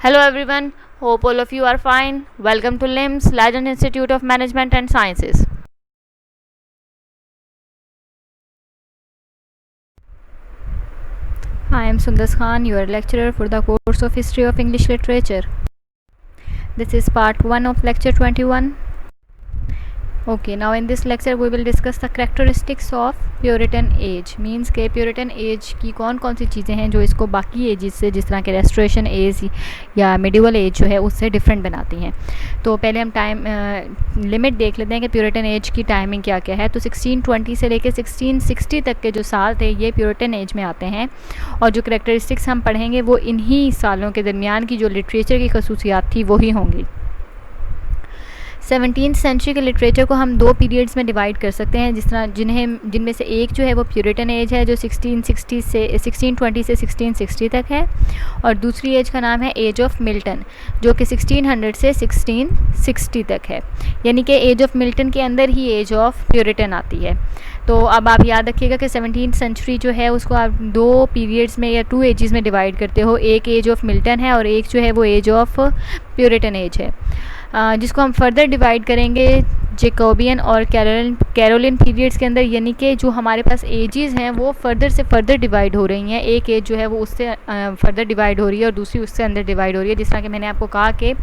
Hello everyone, hope all of you are fine. Welcome to LIMS, Leiden Institute of Management and Sciences. I am Sundas Khan, your lecturer for the course of History of English Literature. This is part 1 of lecture 21. Okay, now in this lecture we will discuss the characteristics of Puritan age. Means के Puritan age की कौन कौन सी चीज़ें हैं जो इसको बाकी edges से, जिस तरह के रेस्टोरेशन एज या मिडिवल एज जो है उससे डिफरेंट बनाती हैं. तो पहले हम टाइम लिमिट देख लेते हैं कि Puritan एज की टाइमिंग क्या क्या है. तो 1620 से लेकर 1660 तक के जो साल थे ये Puritan एज में आते हैं, और जो करेक्टरिस्टिक्स हम पढ़ेंगे वो इन्हीं सालों के दरमियान की जो लिटरेचर की खसूसियात थी वही होंगी. 17th सेंचुरी के लिटरेचर को हम दो पीरियड्स में डिवाइड कर सकते हैं, जिस तरह जिनमें से एक जो है वो प्यूरिटन एज है जो 1620 से 1660 तक है, और दूसरी एज का नाम है एज ऑफ मिल्टन जो कि 1600 से 1660 तक है. यानी कि एज ऑफ मिल्टन के अंदर ही एज ऑफ प्यूरिटन आती है. तो अब आप याद रखिएगा कि 17th सेंचुरी जो है उसको आप दो पीरियड्स में या टू एजेस में डिवाइड करते हो. एक एज ऑफ मिल्टन है और एक जो है वो एज ऑफ प्यूरिटन एज है, जिसको हम फर्दर डिवाइड करेंगे जैकोबियन और कैरोलिन पीरियड्स के अंदर. यानी कि जो हमारे पास एजेस हैं वो फर्दर से फर्दर डिवाइड हो रही हैं. एक एज जो है वो उससे फर्दर डिवाइड हो रही है और दूसरी उससे अंदर डिवाइड हो रही है. जिस तरह कि मैंने आपको कहा कि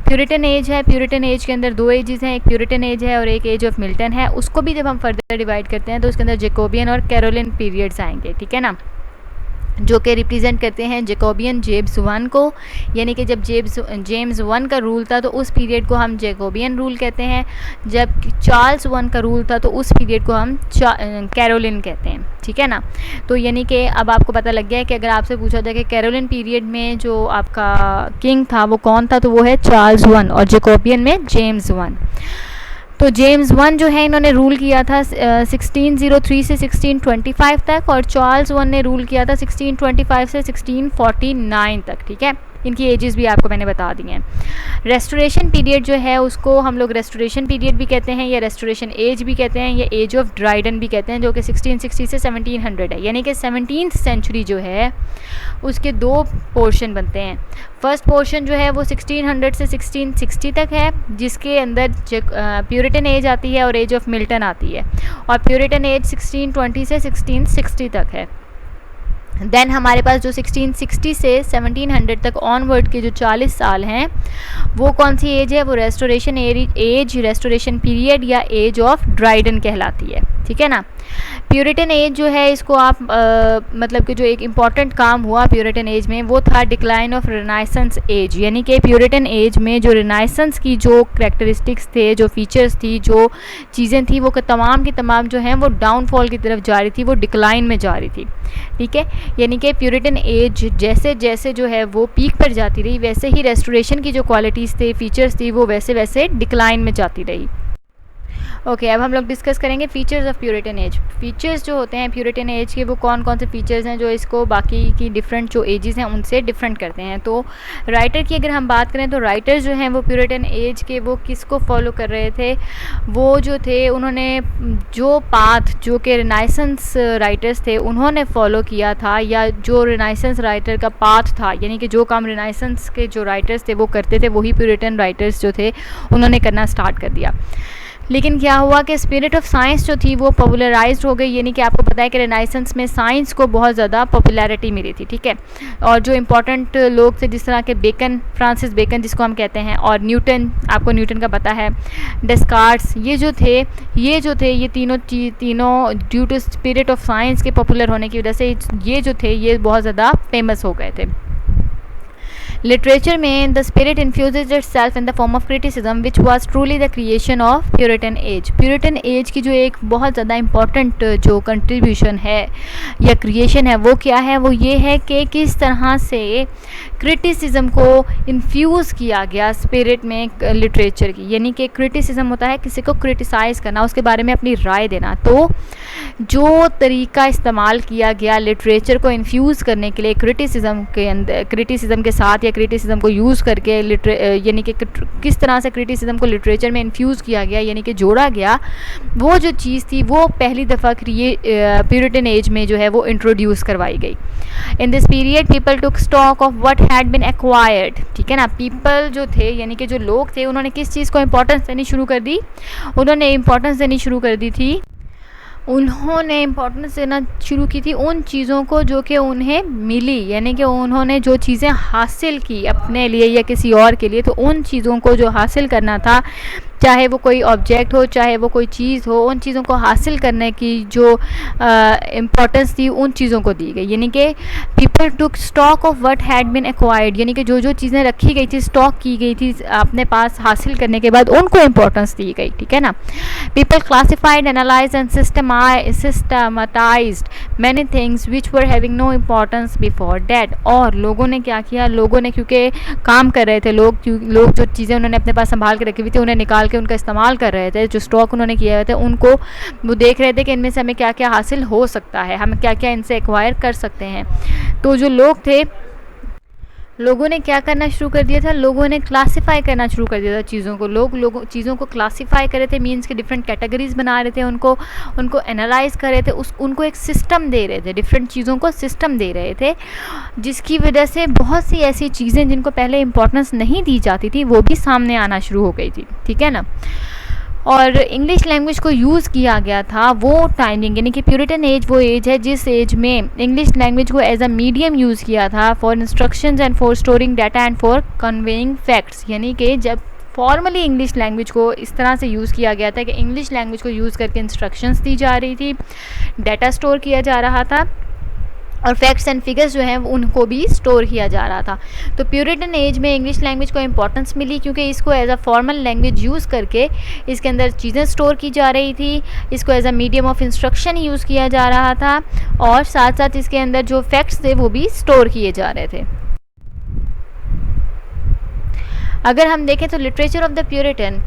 प्यूरिटन एज है, प्यूरिटन एज के अंदर दो एजेस हैं, एक प्यूरिटन एज है और एक एज ऑफ मिल्टन है. उसको भी जब हम फर्दर डिवाइड करते हैं तो उसके अंदर जैकोबियन और कैरोलिन पीरियड्स आएंगे, ठीक है ना, जो कि रिप्रेजेंट करते हैं जैकोबियन जेम्स वन को. यानी कि जब जेम्स वन का रूल था तो उस पीरियड को हम जैकोबियन रूल कहते हैं. जब चार्ल्स वन का रूल था तो उस पीरियड को हम कैरोलिन कहते हैं, ठीक है ना. तो यानी कि अब आपको पता लग गया है कि अगर आपसे पूछा जाए कि कैरोलिन पीरियड में जो आपका किंग था वो कौन था, तो वो है चार्ल्स वन, और जैकोबियन में जेम्स वन. तो जेम्स वन जो है इन्होंने रूल किया था 1603 से 1625 तक, और चार्ल्स वन ने रूल किया था 1625 से 1649 तक, ठीक है. इनकी एजेस भी आपको मैंने बता दी हैं. रेस्टोरेशन पीरियड जो है उसको हम लोग रेस्टोरेशन पीरियड भी कहते हैं या रेस्टोरेशन एज भी कहते हैं या एज ऑफ ड्राइडन भी कहते हैं, जो कि 1660 से 1700 है. यानी कि 17th सेंचुरी जो है उसके दो पोर्शन बनते हैं. फर्स्ट पोर्शन जो है वो 1600 से 1660 तक है, जिसके अंदर प्यूरिटन एज आती है और एज ऑफ मिल्टन आती है, और प्यूरिटन एज 1620 से 1660 तक है. देन हमारे पास जो 1660 से 1700 तक ऑनवर्ड के जो 40 साल हैं वो कौन सी एज है, वो रेस्टोरेशन एज, रेस्टोरेशन पीरियड या एज ऑफ ड्राइडन कहलाती है, ठीक है ना. प्यूरिटन एज जो है इसको आप मतलब कि जो एक इम्पॉर्टेंट काम हुआ प्यूरिटन एज में वो था डिक्लाइन ऑफ रिनाइसेंस एज. यानी कि प्यूरिटन एज में जो रिनाइसेंस की जो करेक्टरिस्टिक्स थे, जो फीचर्स थी, जो चीज़ें थी, वो तमाम की तमाम जो हैं वो डाउनफॉल की तरफ जा रही थी, वो डिक्लाइन में जा रही थी, ठीक है. यानी कि प्यूरिटन एज जैसे जैसे जो है वो पीक पर जाती रही, वैसे ही रेस्टोरेशन की जो क्वालिटीज़ थे, फीचर्स थी, वो वैसे वैसे डिक्लाइन में जाती रही. ओके, अब हम लोग डिस्कस करेंगे features of Puritan age. Features जो होते हैं प्यूरिटन एज के वो कौन कौन से फ़ीचर्स हैं जो इसको बाकी की डिफरेंट जो एजेस हैं उनसे डिफरेंट करते हैं. तो राइटर की अगर हम बात करें तो राइटर्स जो हैं वो प्यूरिटन एज के वो किसको फॉलो कर रहे थे, वो जो थे उन्होंने जो पाथ जो कि रिनाइसेंस राइटर्स थे उन्होंने फॉलो किया था, या जो रिनाइसेंस राइटर का पाथ था, यानी कि जो काम रिनाइसेंस के जो राइटर्स थे वो करते थे वही प्यूरिटन राइटर्स जो थे उन्होंने करना स्टार्ट कर दिया. लेकिन क्या हुआ कि स्पिरिट ऑफ साइंस जो थी वो पॉपुलराइज्ड हो गई. यानी कि आपको पता है कि रेनाइसेंस में साइंस को बहुत ज़्यादा पॉपुलैरिटी मिली थी, ठीक है. और जो इम्पोर्टेंट लोग थे जिस तरह के बेकन, फ्रांसिस बेकन जिसको हम कहते हैं, और न्यूटन, आपको न्यूटन का पता है, डेस्कार्ट्स, ये जो थे ये तीनों due to spirit of science के पॉपुलर होने की वजह से ये जो थे ये बहुत ज़्यादा फेमस हो गए थे. लिटरेचर में the spirit infuses itself in the form of criticism which was truly the creation of Puritan age. Puritan age की जो एक बहुत ज़्यादा इम्पॉर्टेंट जो कंट्रीब्यूशन है या क्रिएशन है वो क्या है, वो ये है कि किस तरह से क्रिटिसिज्म को इन्फ्यूज़ किया गया स्पिरिट में लिटरेचर की. यानी कि क्रिटिसिज्म होता है किसी को क्रिटिसाइज़ करना, उसके बारे में अपनी राय देना. तो जो तरीका इस्तेमाल किया गया लिटरेचर को इन्फ्यूज़ करने के लिए क्रिटिसिज्म के साथ या क्रिटिसिज्म को यूज़ करके यानी कि किस तरह से क्रिटिसिज्म को लिटरेचर में इन्फ्यूज़ किया गया, यानी कि जोड़ा गया, वो जो चीज़ थी वो पहली दफ़ा प्यूरिटन एज में जो है वो इंट्रोड्यूस करवाई गई। In this period people took stock of what had been acquired, ठीक है ना। पीपल जो थे यानी कि जो लोग थे उन्होंने किस चीज़ को इम्पोर्टेंस देनी शुरू कर दी, उन्होंने इम्पोर्टेंस देनी शुरू कर दी थी, उन्होंने इम्पोर्टेंस देना शुरू की थी उन चीज़ों को जो कि उन्हें मिली, यानी कि उन्होंने जो चीज़ें हासिल की अपने लिए या किसी और के लिए, तो उन चीज़ों को जो हासिल करना था, चाहे वो कोई ऑब्जेक्ट हो चाहे वो कोई चीज़ हो, उन चीज़ों को हासिल करने की जो इम्पोर्टेंस थी उन चीज़ों को दी गई। यानी कि people took stock of what had been acquired, यानी कि जो जो चीज़ें रखी गई थी, स्टॉक की गई थी अपने पास हासिल करने के बाद, उनको इम्पोर्टेंस दी गई, ठीक है ना। People classified, analyse and systematised many things which were having no importance before that. और लोगों ने क्या किया, लोगों ने क्योंकि काम कर रहे थे, लोग जो चीज़ें उन्होंने अपने पास संभाल के रखी हुई थी उन्हें निकाल के उनका इस्तेमाल कर रहे थे, जो स्टॉक उन्होंने किए हुए थे उनको वो देख रहे थे कि इनमें से हमें क्या क्या हासिल हो सकता है, हम क्या क्या इनसे एक्वायर कर सकते हैं। तो जो लोग थे, लोगों ने क्या करना शुरू कर दिया था, लोगों ने क्लासिफाई करना शुरू कर दिया था चीज़ों को। लोग चीज़ों को क्लासिफाई कर रहे थे, मीन्स के डिफरेंट कैटेगरीज बना रहे थे, उनको एनालाइज कर रहे थे, उनको एक सिस्टम दे रहे थे, डिफरेंट चीज़ों को सिस्टम दे रहे थे, जिसकी वजह से बहुत सी ऐसी चीज़ें जिनको पहले इंपॉर्टेंस नहीं दी जाती थी वो भी सामने आना शुरू हो गई थी, ठीक है ना। और इंग्लिश लैंग्वेज को यूज़ किया गया था वो टाइमिंग, यानी कि प्यूरिटन एज वो एज है जिस एज में इंग्लिश लैंग्वेज को एज अ मीडियम यूज़ किया था for instructions and for storing data and for conveying facts. यानी कि जब फॉर्मली इंग्लिश लैंग्वेज को इस तरह से यूज़ किया गया था कि इंग्लिश लैंग्वेज को यूज़ करके इंस्ट्रक्शंस दी जा रही थी, डाटा स्टोर किया जा रहा था और फैक्ट्स एंड फिगर्स जो हैं उनको भी स्टोर किया जा रहा था। तो प्यूरिटन एज में इंग्लिश लैंग्वेज को इम्पोर्टेंस मिली क्योंकि इसको as a formal language use करके इसके अंदर चीज़ें स्टोर की जा रही थी, इसको as a medium of instruction use किया जा रहा था और साथ साथ इसके अंदर जो फैक्ट्स थे वो भी स्टोर किए जा रहे थे। अगर हम देखें तो literature of the Puritan,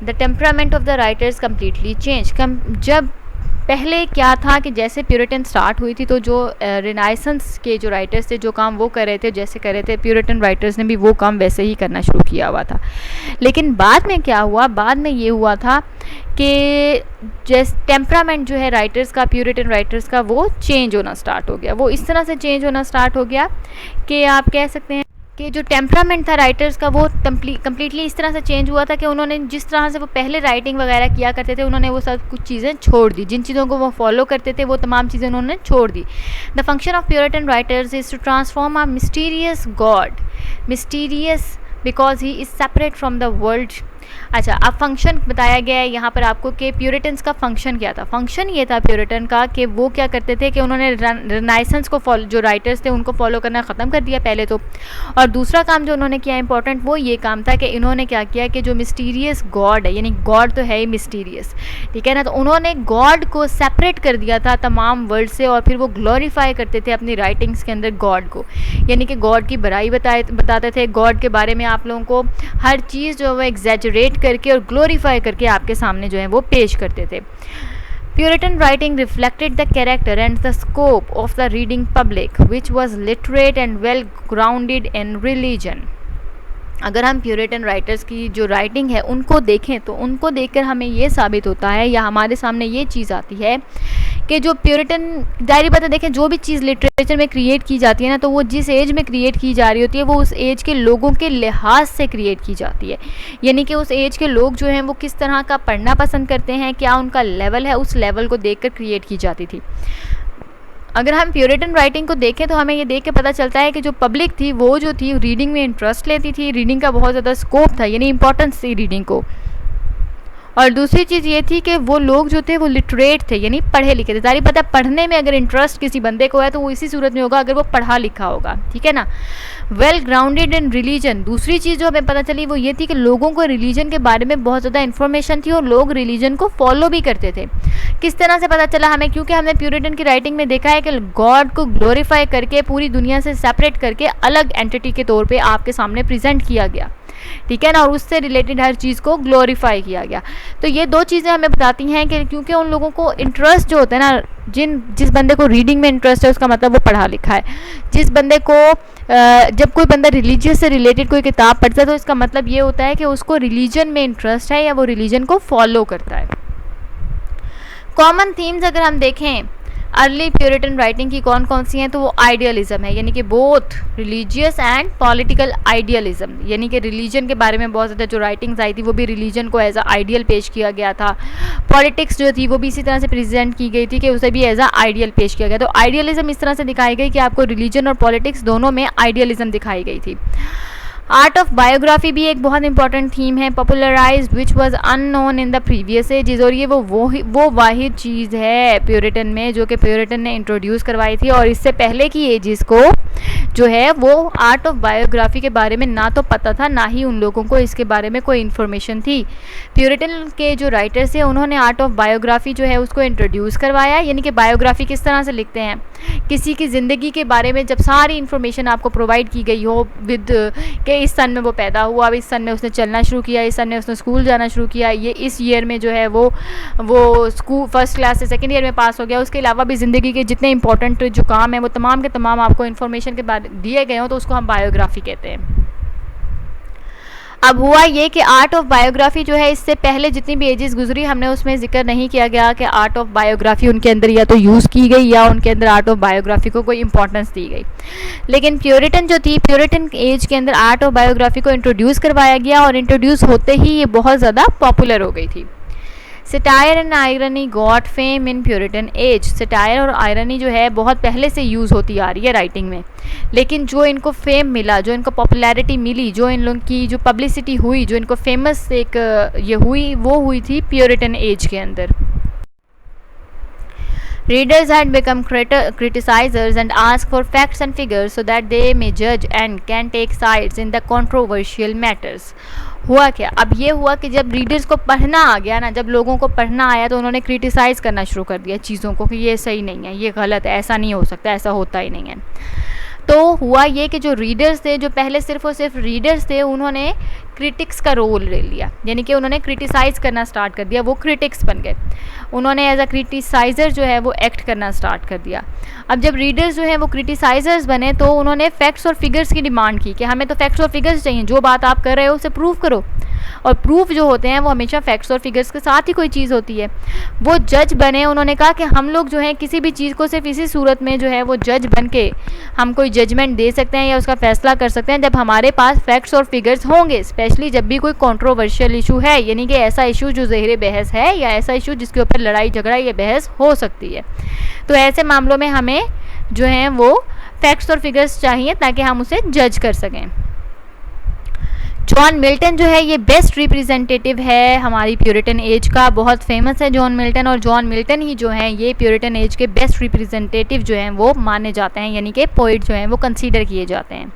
the temperament of the writers completely change. जब पहले क्या था कि जैसे प्यूरिटन स्टार्ट हुई थी तो जो रिनाइसेंस के जो राइटर्स थे जो काम वो कर रहे थे, जैसे कर रहे थे, प्यूरिटन राइटर्स ने भी वो काम वैसे ही करना शुरू किया हुआ था। लेकिन बाद में क्या हुआ, बाद में ये हुआ था कि जैसे टेम्परामेंट जो है राइटर्स का, प्यूरिटन राइटर्स का, वो चेंज होना स्टार्ट हो गया। वो इस तरह से चेंज होना स्टार्ट हो गया कि आप कह सकते हैं कि जो टेम्परामेंट था राइटर्स का वो कम्प्लीटली इस तरह से चेंज हुआ था कि उन्होंने जिस तरह से वो पहले राइटिंग वगैरह किया करते थे उन्होंने वो सब कुछ चीज़ें छोड़ दी, जिन चीज़ों को वो फॉलो करते थे वो तमाम चीज़ें उन्होंने छोड़ दी। The function of Puritan writers is to transform a mysterious god, mysterious because he is separate from the world. अच्छा, अब फंक्शन बताया गया है यहाँ पर आपको कि प्यूरिटन्स का फंक्शन क्या था। फंक्शन ये था प्यूरिटन का कि वो क्या करते थे कि उन्होंने रिनाइसेंस को फॉलो, जो राइटर्स थे उनको फॉलो करना ख़त्म कर दिया पहले तो, और दूसरा काम जो उन्होंने किया इंपॉर्टेंट वो ये काम था कि इन्होंने क्या किया कि जो मिस्टीरियस गॉड है, यानी गॉड तो है ही मिस्टीरियस, ठीक है ना, तो उन्होंने गॉड को सेपरेट कर दिया था तमाम वर्ल्ड से और फिर वो ग्लोरीफाई करते थे अपनी राइटिंग्स के अंदर गॉड को, यानी कि गॉड की बड़ाई बताते थे, गॉड के बारे में आप लोगों को हर चीज़ जो है एग्जैजरेट करके और ग्लोरीफाई करके आपके सामने जो है वो पेश करते थे। Puritan writing reflected the character and the scope of the reading public, which was literate and well grounded in religion. अगर हम प्यूरिटन राइटर्स की जो राइटिंग है उनको देखें तो उनको देखकर हमें ये साबित होता है या हमारे सामने ये चीज़ आती है कि जो प्यूरिटन डायरी बता देखें, जो भी चीज़ लिटरेचर में क्रिएट की जाती है ना, तो वो जिस एज में क्रिएट की जा रही होती है वो उस एज के लोगों के लिहाज से क्रिएट की जाती है, यानी कि उस एज के लोग जो हैं वो किस तरह का पढ़ना पसंद करते हैं, क्या उनका लेवल है, उस लेवल को देखकर क्रिएट की जाती थी। अगर हम प्यूरिटन राइटिंग को देखें तो हमें ये देख के पता चलता है कि जो पब्लिक थी वो जो थी रीडिंग में इंटरेस्ट लेती थी, रीडिंग का बहुत ज़्यादा स्कोप था, यानी इंपॉर्टेंस थी रीडिंग को। और दूसरी चीज़ ये थी कि वो लोग जो थे वो लिटरेट थे, यानी पढ़े लिखे थे। सारी पता पढ़ने में अगर इंटरेस्ट किसी बंदे को है तो वो इसी सूरत में होगा अगर वो पढ़ा लिखा होगा, ठीक है ना। वेल ग्राउंडेड इन रिलीजन, दूसरी चीज़ जो हमें पता चली वो ये थी कि लोगों को रिलीजन के बारे में बहुत ज़्यादा इन्फॉर्मेशन थी और लोग रिलीजन को फॉलो भी करते थे। किस तरह से पता चला हमें, क्योंकि हमने प्यूरिटन की राइटिंग में देखा है कि गॉड को ग्लोरीफाई करके पूरी दुनिया से सेपरेट करके अलग एंटिटी के तौर पे आपके सामने प्रेजेंट किया गया, ठीक है ना, और उससे रिलेटेड हर चीज़ को ग्लोरीफाई किया गया। तो ये दो चीज़ें हमें बताती हैं कि क्योंकि उन लोगों को इंटरेस्ट जो होता है ना, जिस बंदे को रीडिंग में इंटरेस्ट है उसका मतलब वो पढ़ा लिखा है। जिस बंदे को जब कोई बंदा रिलीजियस से रिलेटेड कोई किताब पढ़ता है तो इसका मतलब ये होता है कि उसको रिलीजन में इंटरेस्ट है या वो रिलीजन को फॉलो करता है। कॉमन थीम्स अगर हम देखें अर्ली प्यूरिटन राइटिंग की कौन कौन सी हैं, तो वो आइडियलिज्म है, यानी कि both religious and political idealism, यानी कि रिलीजन के बारे में बहुत ज़्यादा जो राइटिंग्स आई थी वो भी रिलीजन को एज अ आइडियल पेश किया गया था। पॉलिटिक्स जो थी वो भी इसी तरह से प्रेजेंट की गई थी कि उसे भी एज अ आइडियल पेश किया गया। तो आइडियलिज्म इस तरह से दिखाई गई कि आपको रिलीजन और पॉलिटिक्स दोनों में आइडियलिज्म दिखाई गई थी। आर्ट ऑफ बायोग्राफी भी एक बहुत इंपॉर्टेंट थीम है, popularised which was unknown in the previous ages, और ये वो वाहिद चीज़ है प्यूरिटन में जो कि प्यूरिटन ने इंट्रोड्यूस करवाई थी, और इससे पहले की एजेस को जो है वो आर्ट ऑफ बायोग्राफी के बारे में ना तो पता था ना ही उन लोगों को इसके बारे में कोई इन्फॉर्मेशन थी। प्यूरिटन के जो राइटर्स हैं उन्होंने आर्ट ऑफ बायोग्राफी जो है उसको इंट्रोड्यूस करवाया, यानी कि बायोग्राफी किस तरह से लिखते हैं, किसी की ज़िंदगी के बारे में जब सारी इन्फॉर्मेशन आपको प्रोवाइड की गई हो विद कि इस सन में वो पैदा हुआ, अब इस सन में उसने चलना शुरू किया, इस सन में उसने स्कूल जाना शुरू किया, ये इस ईयर में जो है वो स्कूल फर्स्ट क्लास से सेकंड ईयर में पास हो गया, उसके अलावा भी ज़िंदगी के जितने इंपॉर्टेंट जो काम है वो तमाम के तमाम आपको इन्फॉर्मेशन के बारे दिए गए हों, तो उसको हम बायोग्राफी कहते हैं। अब हुआ ये कि आर्ट ऑफ बायोग्राफी जो है इससे पहले जितनी भी एजेस गुजरी हमने उसमें जिक्र नहीं किया गया कि आर्ट ऑफ बायोग्राफी उनके अंदर या तो यूज़ की गई या उनके अंदर आर्ट ऑफ बायोग्राफी को कोई इंपॉर्टेंस दी गई। लेकिन प्यूरिटन जो थी, प्यूरिटन एज के अंदर आर्ट ऑफ बायोग्राफी को इंट्रोड्यूस करवाया गया और इंट्रोड्यूस होते ही ये बहुत ज़्यादा पॉपुलर हो गई थी। Satire and irony got fame in Puritan age. Satire और आयरनी जो है बहुत पहले से यूज़ होती आ रही है राइटिंग में, लेकिन जो इनको फेम मिला, जो इनको पॉपुलैरिटी मिली, जो इन लोगों की जो पब्लिसिटी हुई, जो इनको फेमस एक ये हुई, वो हुई थी प्यूरिटन एज के अंदर। Readers had become criticizers and asked for facts and figures so that they may judge and can take sides in the controversial matters. हुआ क्या, अब ये हुआ कि जब रीडर्स को पढ़ना आ गया ना, जब लोगों को पढ़ना आया तो उन्होंने क्रिटिसाइज़ करना शुरू कर दिया चीज़ों को कि ये सही नहीं है, ये गलत है, ऐसा नहीं हो सकता, ऐसा होता ही नहीं है। तो हुआ ये कि जो रीडर्स थे, जो पहले सिर्फ और सिर्फ रीडर्स थे, उन्होंने क्रिटिक्स का रोल ले लिया, यानी कि उन्होंने क्रिटिसाइज़ करना स्टार्ट कर दिया, वो क्रिटिक्स बन गए, उन्होंने एज अ क्रिटिसाइज़र जो है वो एक्ट करना स्टार्ट कर दिया। अब जब रीडर्स जो है वो क्रिटिसाइजर्स बने तो उन्होंने फैक्ट्स और फिगर्स की डिमांड की कि हमें तो फैक्ट्स और फिगर्स चाहिए, जो बात आप कर रहे हो उसे प्रूव करो, और प्रूफ जो होते हैं वो हमेशा फैक्ट्स और फिगर्स के साथ ही कोई चीज़ होती है। वो जज बने, उन्होंने कहा कि हम लोग जो है किसी भी चीज़ को सिर्फ इसी सूरत में जो है वो जज बन के हम कोई जजमेंट दे सकते हैं या उसका फैसला कर सकते हैं जब हमारे पास फैक्ट्स और फिगर्स होंगे, स्पेशली जब भी कोई कंट्रोवर्शियल इशू है, यानी कि ऐसा इशू जो ज़ाहिर बहस है या ऐसा इशू जिसके ऊपर लड़ाई झगड़ा या बहस हो सकती है। तो ऐसे मामलों में हमें जो है वो फैक्ट्स और फिगर्स चाहिए ताकि हम उसे जज कर सकें। जॉन मिल्टन जो है ये बेस्ट रिप्रेजेंटेटिव है हमारी प्यूरिटन एज का, बहुत फेमस है जॉन मिल्टन, और जॉन मिल्टन ही जो हैं ये प्यूरिटन एज के बेस्ट रिप्रेजेंटेटिव जो हैं वो माने जाते हैं, यानी कि पोइट जो हैं वो कंसीडर किए जाते हैं।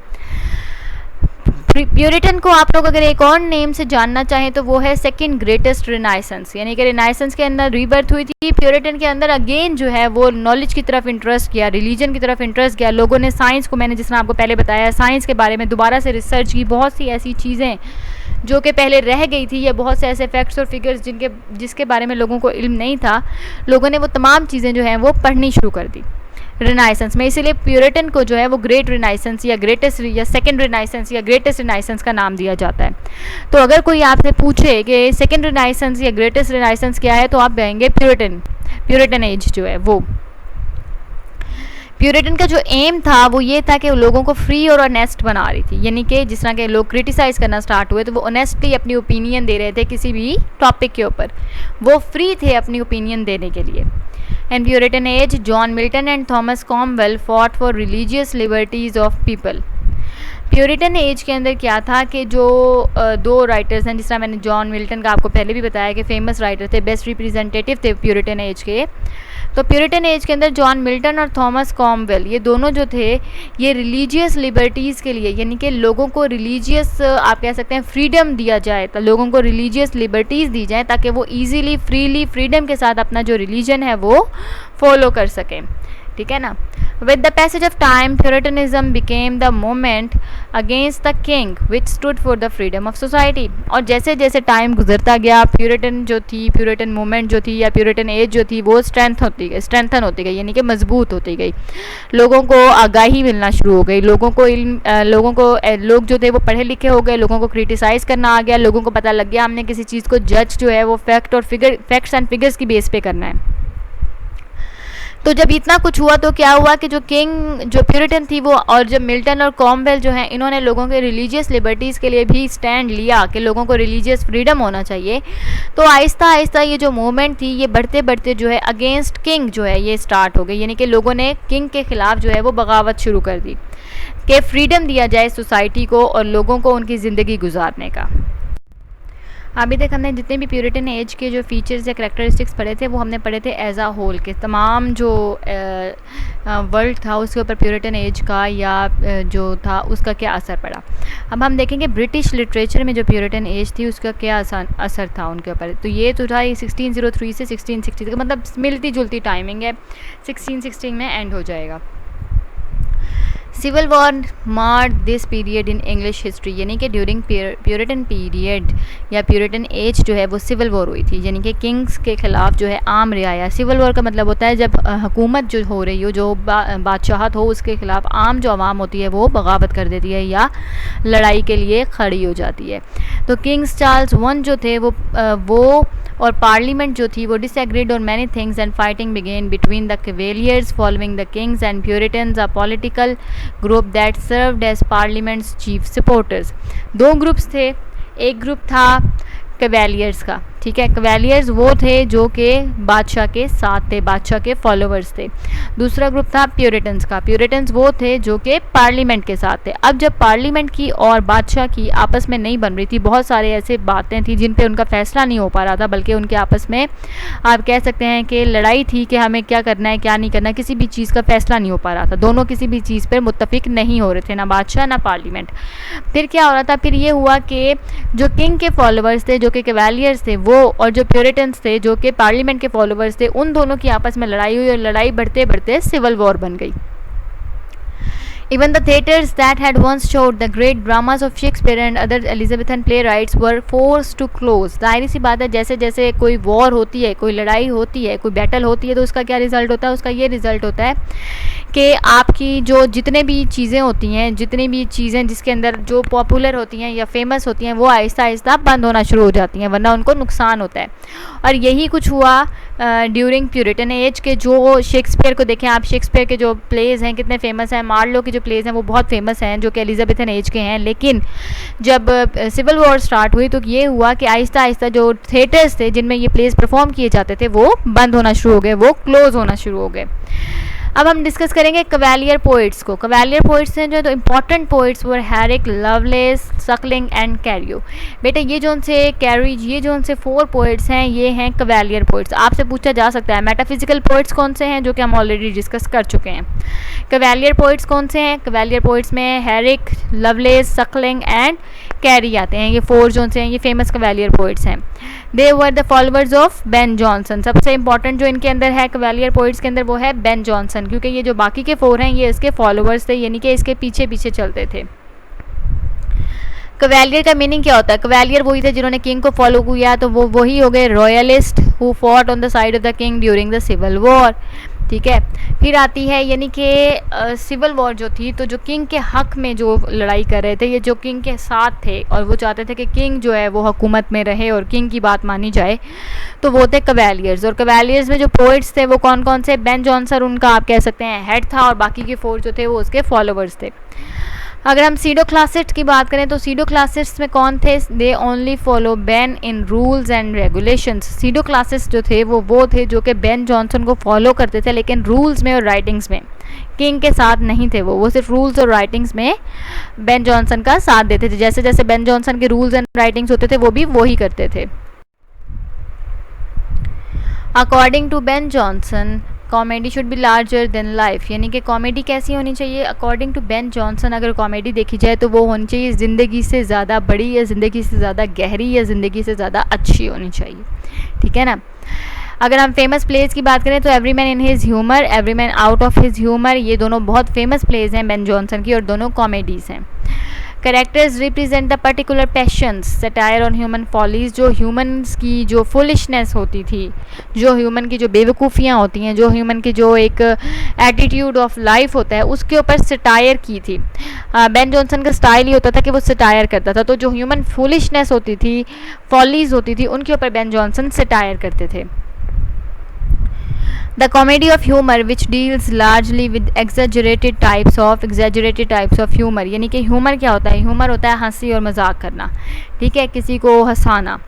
प्यूरिटन को आप लोग अगर एक और नेम से जानना चाहें तो वो है सेकंड ग्रेटेस्ट रिनाइसेंस, यानी कि रिनाइसेंस के अंदर रीबर्थ हुई थी, प्यूरिटन के अंदर अगेन जो है वो नॉलेज की तरफ इंटरेस्ट किया, रिलीजन की तरफ इंटरेस्ट किया, लोगों ने साइंस को, मैंने जिस तरह आपको पहले बताया, साइंस के बारे में दोबारा से रिसर्च की, बहुत सी ऐसी चीज़ें जो कि पहले रह गई थी या बहुत से ऐसे फैक्ट्स और फिगर्स जिसके बारे में लोगों को इल्म नहीं था, लोगों ने वो तमाम चीज़ें जो हैं वो पढ़नी शुरू कर दी रिनाइसेंस में। इसीलिए प्यूरिटन को जो है वो ग्रेट रिनाइसेंस या ग्रेटेस्ट या सेकंड रिनाइसेंस या ग्रेटेस्ट रिनाइसेंस का नाम दिया जाता है। तो अगर कोई आपसे पूछे कि सेकंड रिनाइसेंस या ग्रेटेस्ट रिनाइसेंस क्या है तो आप कहेंगे प्यूरिटन एज जो है वो। प्यूरिटन का जो एम था वो ये था कि लोगों को फ्री और ऑनेस्ट बना रही थी, यानी कि जिस तरह के लोग क्रिटिसाइज़ करना स्टार्ट हुए तो वो ऑनेस्टली अपनी ओपिनियन दे रहे थे किसी भी टॉपिक के ऊपर, वो फ्री थे अपनी ओपिनियन देने के लिए। In Puritan age, John Milton and Thomas Cromwell fought for religious liberties of people. Puritan age के अंदर क्या था कि जो दो राइटर्स हैं, जिस तरह मैंने जॉन मिल्टन का आपको पहले भी बताया कि फेमस राइटर थे, बेस्ट रिप्रेजेंटेटिव थे प्यूरिटन एज के, तो प्यूरिटन एज के अंदर जॉन मिल्टन और थॉमस क्रॉमवेल ये दोनों जो थे ये रिलीजियस लिबर्टीज़ के लिए, यानी कि लोगों को रिलीजियस आप कह सकते हैं फ्रीडम दिया जाए, तो लोगों को रिलीजियस लिबर्टीज़ दी जाए ताकि वो ईजीली फ्रीली फ्रीडम के साथ अपना जो रिलीजन है वो फॉलो कर सकें। ठीक है ना। With the passage of time Puritanism became the movement against the king which stood for the freedom of society. और जैसे जैसे टाइम गुजरता गया प्यूरिटन जो थी, प्यूरिटन मूवमेंट जो थी या प्यूरिटन एज जो थी वो स्ट्रेंथन होती गई यानी कि मजबूत होती गई। लोगों को आगाही मिलना शुरू हो गई, लोग जो थे वो पढ़े लिखे हो गए, लोगों को क्रिटिसाइज़ करना आ गया, लोगों को पता लग गया हमने किसी चीज़ को जज जो है वो फैक्ट्स एंड फिगर्स की बेस पे करना है। तो जब इतना कुछ हुआ तो क्या हुआ कि जो किंग जो प्यूरिटन थी वो और जब मिल्टन और क्रॉमवेल जो हैं इन्होंने लोगों के रिलीजियस लिबर्टीज़ के लिए भी स्टैंड लिया कि लोगों को रिलीजियस फ्रीडम होना चाहिए, तो आहिस्ता आहिस्ता ये जो मूवमेंट थी ये बढ़ते बढ़ते जो है अगेंस्ट किंग जो है ये स्टार्ट हो गई। यानी कि लोगों ने किंग के ख़िलाफ़ जो है वो बगावत शुरू कर दी कि फ्रीडम दिया जाए सोसाइटी को और लोगों को उनकी ज़िंदगी गुजारने का। अभी तक हमने जितने भी प्यूरिटन एज के जो फीचर्स या करेक्टरिस्टिक्स पढ़े थे वो हमने पढ़े थे एज आ होल के तमाम जो वर्ल्ड था उसके ऊपर प्यूरिटन एज का या जो था उसका क्या असर पड़ा। अब हम देखेंगे ब्रिटिश लिटरेचर में जो प्यूरिटन एज थी उसका क्या असर था उनके ऊपर। तो ये तो था 1603 से 1660 तक, मतलब मिलती जुलती टाइमिंग है, 1616 में एंड हो जाएगा। Civil war marred this period in English history, यानी कि ड्यूरिंग प्यूरिटन पीरियड या प्यूरिटन एज जो है वो सिविल वॉर हुई थी, यानी कि किंग्स के ख़िलाफ़ जो है आम रियाया। सिविल वॉर का मतलब होता है जब हुकूमत जो हो रही हो, जो बादशाहत हो, उसके ख़िलाफ़ आम जो आवाम होती है वो बगावत कर देती है या लड़ाई के लिए खड़ी हो जाती है। तो किंग्स चार्ल्स वन जो थे वो और पार्लियामेंट जो थी वो disagreed on many things and fighting began between the cavaliers following the kings and Puritans, a political group that served as parliament's chief supporters. दो ग्रुप्स थे, एक ग्रुप था कवेलियर्स का, ठीक है, कवेलियर्स वो थे जो कि बादशाह के साथ थे, बादशाह के फॉलोअर्स थे। दूसरा ग्रुप था प्यूरिटन्स का, प्यूरिटन्स वो थे जो कि पार्लियामेंट के साथ थे। अब जब पार्लियामेंट की और बादशाह की आपस में नहीं बन रही थी, बहुत सारे ऐसे बातें थी जिन पे उनका फैसला नहीं हो पा रहा था, बल्कि उनके आपस में आप कह सकते हैं कि लड़ाई थी कि हमें क्या करना है क्या नहीं करना, किसी भी चीज़ का फैसला नहीं हो पा रहा था, दोनों किसी भी चीज़ पर मुत्तफिक नहीं हो रहे थे, ना बादशाह ना पार्लियामेंट। फिर क्या हो रहा था, फिर ये हुआ कि जो किंग के फॉलोअर्स थे जो कि कवेलियर्स थे वो और जो प्यूरिटन्स थे जो कि पार्लियामेंट के फॉलोअर्स थे, उन दोनों की आपस में लड़ाई हुई और लड़ाई बढ़ते बढ़ते सिविल वॉर बन गई। Even the theatres that had once showed the great dramas of Shakespeare and other Elizabethan playwrights were forced to close। जाहिर सी बात है जैसे जैसे कोई वॉर होती है, कोई लड़ाई होती है, कोई बैटल होती है, तो उसका क्या रिज़ल्ट होता है, उसका ये रिज़ल्ट होता है कि आपकी जो जितने भी चीज़ें होती हैं, जितनी भी चीज़ें जिसके अंदर जो पॉपुलर होती हैं या फेमस होती हैं वो आहिस्ता आहिस्ता बंद होना शुरू हो जाती हैं, वरना उनको नुकसान होता है। और यही कुछ हुआ ड्यूरिंग प्यूरिटन एज के। जो शेक्सपियर को देखें आप, शेक्सपियर के जो प्लेज़ हैं कितने फेमस हैं, मार्लो के जो प्लेज़ हैं वो बहुत फेमस हैं जो कि एलिजाबेथन एज के हैं। लेकिन जब सिविल वॉर स्टार्ट हुई तो ये हुआ कि आहिस्ता आहिस्ता जो थिएटर्स थे जिनमें ये प्लेज़ परफॉर्म किए जाते थे वो बंद होना शुरू हो गए, वो क्लोज़ होना शुरू हो गए। अब हम डिस्कस करेंगे कवेलियर पोइट्स को। कवेलियर पोइट्स हैं जो तो important poets were Herrick, loveless, Suckling and Cairo. बेटा ये जो उनसे कैरीज, ये जो उनसे 4 पोइट्स हैं ये हैं कवेलियर पोइट्स। आपसे पूछा जा सकता है मेटाफिजिकल पोइट्स कौन से हैं, जो कि हम ऑलरेडी डिस्कस कर चुके हैं। कवेलियर पोइट्स कौन से हैं, कवेलियर पोइट्स में Herrick, loveless, Suckling and carry आते हैं। ये 4 जो से हैं ये फेमस कवेलियर पोइट्स हैं। They were the followers of Ben Jonson. सबसे इंपॉर्टेंट जो इनके अंदर है कवेलियर पोइट्स के अंदर वो है बेन जॉनसन, क्योंकि ये जो बाकी के 4 हैं ये इसके फॉलोअर्स थे, यानी कि इसके पीछे पीछे चलते थे। कवेलियर का मीनिंग क्या होता है, कवेलियर वही थे जिन्होंने किंग को फॉलो किया, तो वो वही हो गए royalist who fought on the side of the king during the civil war. ठीक है, फिर आती है यानी कि सिविल वॉर जो थी, तो जो किंग के हक में जो लड़ाई कर रहे थे, ये जो किंग के साथ थे और वो चाहते थे कि किंग जो है वो हुकूमत में रहे और किंग की बात मानी जाए, तो वो थे कवेलियर्स। और कवेलियर्स में जो पोइट्स थे वो कौन कौन से, बेन जॉनसन उनका आप कह सकते हैं हेड था और बाकी के 4 जो थे वो उसके फॉलोअर्स थे। अगर हम सीडो क्लासिस्ट की बात करें तो सीडो क्लासिस्ट में कौन थे, they only follow Ben in rules and regulations. Pseudo classicist जो थे वो थे जो कि बेन जॉनसन को फॉलो करते थे, लेकिन रूल्स में और राइटिंग्स में किंग के साथ नहीं थे। वो सिर्फ रूल्स और राइटिंग्स में बेन जॉनसन का साथ देते थे। जैसे जैसे बेन जॉनसन के रूल्स एंड राइटिंग्स होते थे वो भी वही करते थे। According to Ben Jonson comedy should be larger than life, यानी कि कॉमेडी कैसी होनी चाहिए अकॉर्डिंग टू बेन जॉनसन। अगर कॉमेडी देखी जाए तो वो होनी चाहिए ज़िंदगी से ज़्यादा बड़ी या ज़िंदगी से ज़्यादा गहरी या ज़िंदगी से ज़्यादा अच्छी होनी चाहिए। ठीक है ना। अगर हम फेमस प्लेज की बात करें तो every man in his humour, every man out of his humour, ये दोनों बहुत फेमस प्लेज हैं बेन जॉनसन की और दोनों कॉमेडीज़ हैं। Characters represent the particular patience, satire on human follies, जो ह्यूमन्स की जो फुलिशनेस होती थी, जो ह्यूमन की जो बेवकूफ़ियाँ होती हैं, जो ह्यूमन की जो एक एटीट्यूड ऑफ लाइफ होता है, उसके ऊपर सटायर की थी। बेन जॉनसन का स्टाइल ही होता था कि वो सटायर करता था, तो जो ह्यूमन फुलिशनेस होती थी, फॉलीज होती थी, उनके ऊपर बेन जॉनसन सटायर करते थे। The comedy of humor which deals largely with exaggerated types of humor, यानी कि ह्यूमर क्या होता है? ह्यूमर होता है हंसी और मजाक करना, ठीक है, किसी को हंसाना।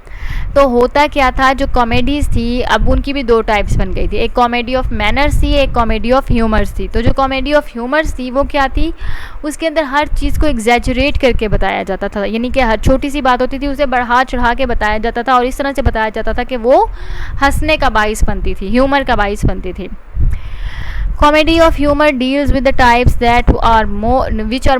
तो होता क्या था, जो कॉमेडीज़ थी अब उनकी भी दो टाइप्स बन गई थी, एक कॉमेडी ऑफ मैनर्स थी, एक कॉमेडी ऑफ ह्यूमर्स थी। तो जो कॉमेडी ऑफ ह्यूमर्स थी वो क्या थी, उसके अंदर हर चीज़ को एग्जैजरेट करके बताया जाता था, यानी कि हर छोटी सी बात होती थी उसे बढ़ा चढ़ा के बताया जाता था और इस तरह से बताया जाता था कि वो हंसने का बाइस बनती थी, ह्यूमर का बाइस बनती थी। Comedy of humor deals with the types that are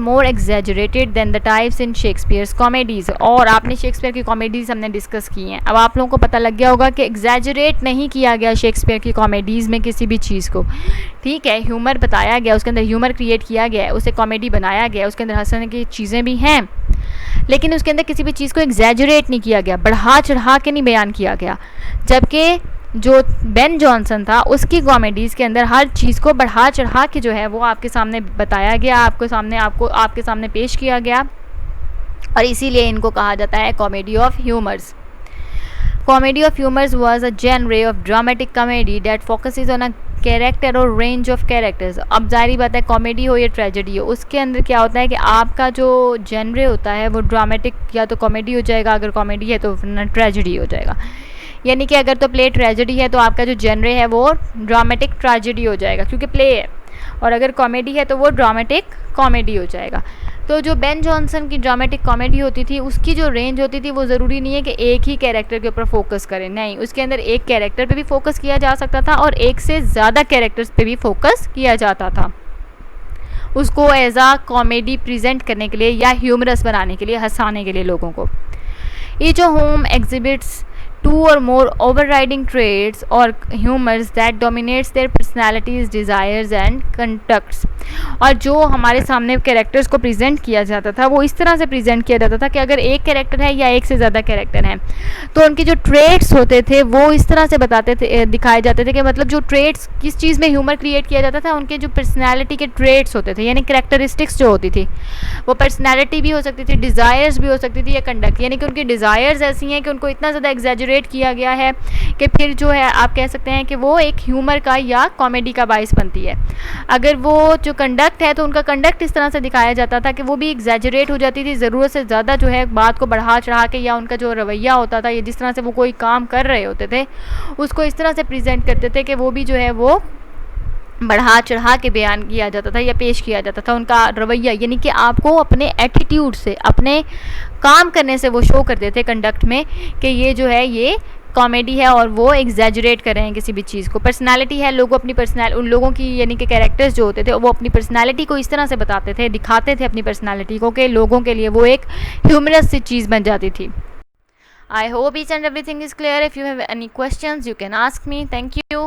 more exaggerated than the types in Shakespeare's comedies। और आपने शेक्सपियर की कॉमेडीज़ हमने डिस्कस की हैं, अब आप लोगों को पता लग गया होगा कि एग्जैजरेट नहीं किया गया शेक्सपियर की कॉमेडीज़ में किसी भी चीज़ को, ठीक है, ह्यूमर बताया गया, उसके अंदर ह्यूमर क्रिएट किया गया है, उसे कॉमेडी बनाया गया, उसके अंदर हंसने की चीज़ें भी हैं, लेकिन उसके अंदर किसी भी चीज़ को एग्जैजरेट नहीं किया गया, बढ़ा चढ़ा के नहीं बयान किया गया। जबकि जो बेन जॉनसन था उसकी कॉमेडीज़ के अंदर हर चीज़ को बढ़ा चढ़ा के जो है वो आपके सामने बताया गया, आपके सामने पेश किया गया, और इसीलिए इनको कहा जाता है comedy of humours. Comedy of humours was a genre of dramatic comedy that focuses on a character और रेंज ऑफ कैरेक्टर्स। अब जारी बात है, कॉमेडी हो या ट्रेजेडी हो, उसके अंदर क्या होता है कि आपका जो जेनरे होता है वो ड्रामेटिक या तो कॉमेडी हो जाएगा, अगर कॉमेडी है तो ट्रेजेडी हो जाएगा, यानी कि अगर तो प्ले ट्रेजेडी है तो आपका जो जेनरे है वो ड्रामेटिक ट्रेजेडी हो जाएगा क्योंकि प्ले है, और अगर कॉमेडी है तो वो ड्रामेटिक कॉमेडी हो जाएगा। तो जो बेन जॉनसन की ड्रामेटिक कॉमेडी होती थी उसकी जो रेंज होती थी वो ज़रूरी नहीं है कि एक ही कैरेक्टर के ऊपर फोकस करें, नहीं, उसके अंदर एक कैरेक्टर पे भी फोकस किया जा सकता था और एक से ज़्यादा कैरेक्टर्स पे भी फोकस किया जाता था, उसको एज आ कॉमेडी प्रेजेंट करने के लिए या ह्यूमरस बनाने के लिए, हंसाने के लिए लोगों को। Each of home exhibits two or more overriding traits or humors that dominates their personalities, desires and conducts। और जो हमारे सामने कैरेक्टर्स को प्रेजेंट किया जाता था वो इस तरह से प्रेजेंट किया जाता था कि अगर एक कैरेक्टर है या एक से ज़्यादा कैरेक्टर हैं तो उनके जो ट्रेट्स होते थे वो इस तरह से दिखाए जाते थे कि मतलब जो ट्रेट्स किस चीज़ में ह्यूमर क्रिएट किया जाता था, उनके जो पर्सनैलिटी के ट्रेट्स होते थे यानी कैरेक्टरिस्टिक्स जो होती थी, वो पर्सनैलिटी भी हो सकती थी, डिज़ायर्स भी हो सकती थी या कंडक्ट, यानी कि उनकी डिज़ायर्स ऐसी हैं कि उनको इतना ज़्यादा एग्जैजरेट किया गया है कि फिर जो है आप कह सकते हैं कि वो एक ह्यूमर का या कॉमेडी का बाइस बनती है। अगर वो जो कंडक्ट है तो उनका कंडक्ट इस तरह से दिखाया जाता था कि वो भी एग्जैजरेट हो जाती थी, ज़रूरत से ज़्यादा जो है बात को बढ़ा चढ़ा के, या उनका जो रवैया होता था या जिस तरह से वो कोई काम कर रहे होते थे उसको इस तरह से प्रेजेंट करते थे कि वो भी जो है वो बढ़ा चढ़ा के बयान किया जाता था या पेश किया जाता था उनका रवैया, यानी कि आपको अपने एटीट्यूड से, अपने काम करने से वो शो करते थे कंडक्ट में कि ये जो है ये कॉमेडी है और वो एग्जैजरेट कर रहे हैं किसी भी चीज़ को। पर्सनालिटी है, लोगों अपनी उन लोगों की यानी कि कैरेक्टर्स जो होते थे वो अपनी पर्सनालिटी को इस तरह से बताते थे, दिखाते थे अपनी पर्सनालिटी को कि लोगों के लिए वो एक ह्यूमरस सी चीज़ बन जाती थी। I hope each and everything is clear. If you have any questions you can ask me. Thank you.